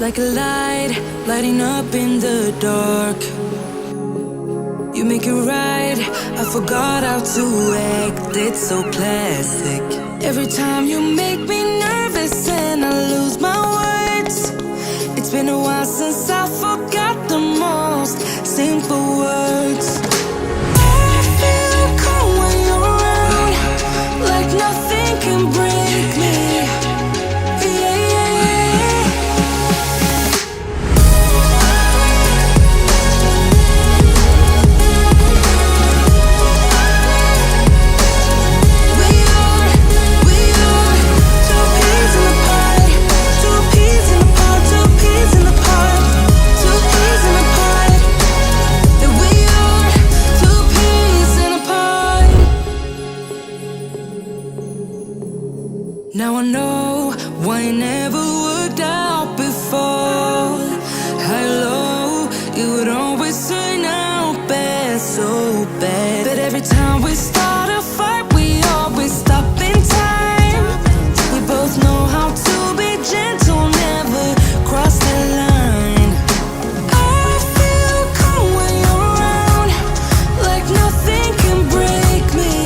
like a light, lighting up in the dark. You make it right, I forgot how to act, it's so classic. Every time you make me nervous and I lose my words. It's been a while since I forgot the most simple words. I feel calm when you're around, like nothing can break me. Now I know why it never worked out before. High low, it would always turn out bad, so bad. But every time we start a fight, we always stop in time. We both know how to be gentle, never cross the line. I feel calm when you're around, like nothing can break me.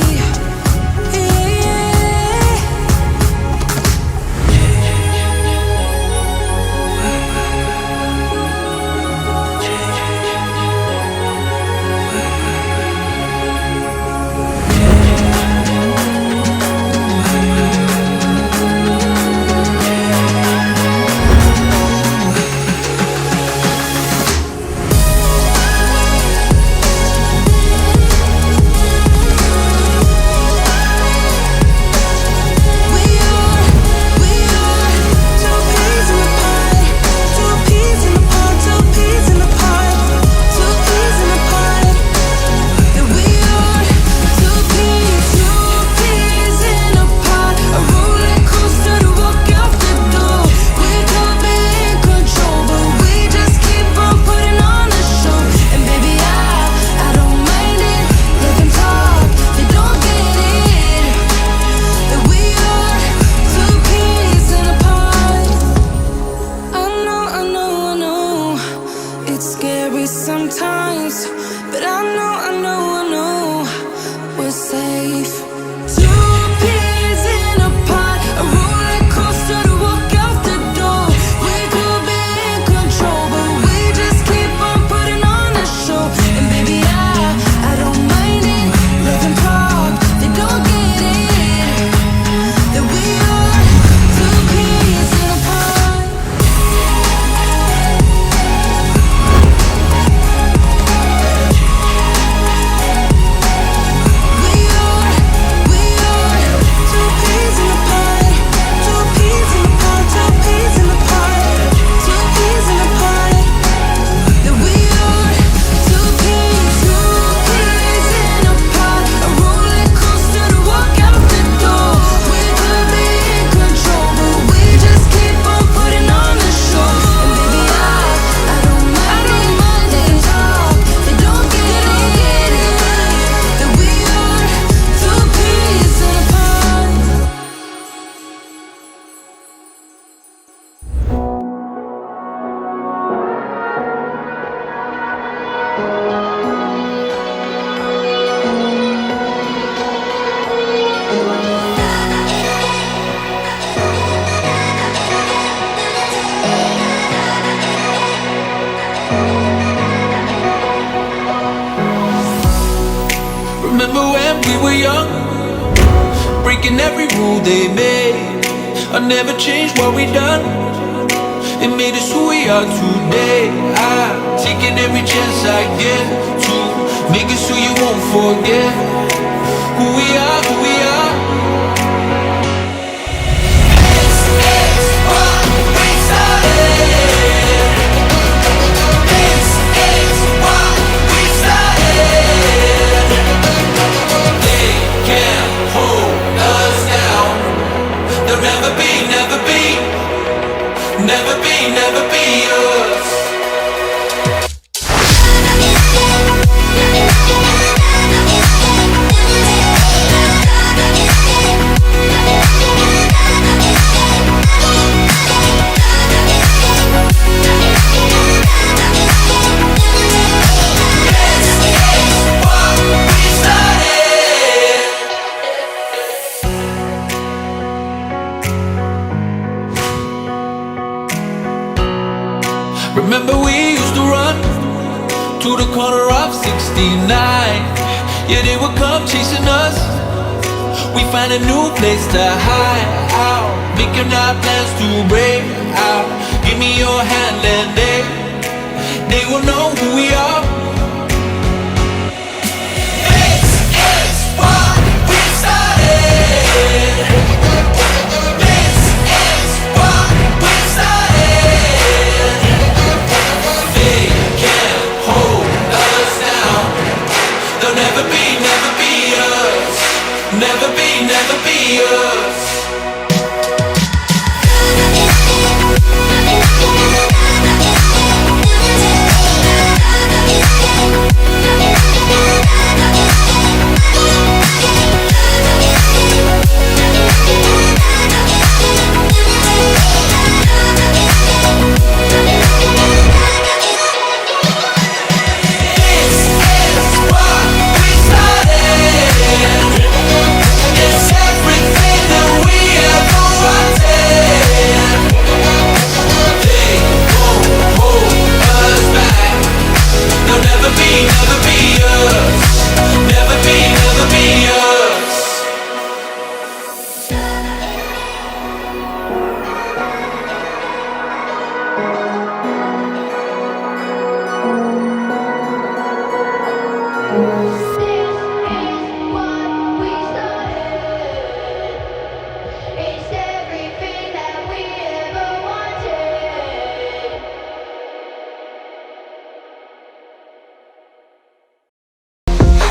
Sometimes, but I know we're safe. Two peas in a pod, a roller coaster to walk out the door. We could be in control, but we just keep on putting on a show. And baby, I don't mind it. Let them talk, they don't get it. That we are two peas in a pod. Remember when we were young, breaking every rule they made. I never changed what we done. It made us who we are today. I'm taking every chance I get to make us who you won't forget. Who we are, who we are. This is what we started. This is what we started. They can't hold us down. They'll never be, never be, never be, never be us. Remember we used to run to the corner of 69. Yeah, they would come chasing us. We find a new place to hide out, making our plans to break out. Give me your hand and they will know who we are. This is what we started. This is what we started. They can't hold us now. They'll never be us. Never be us.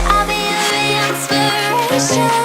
I'll be your inspiration.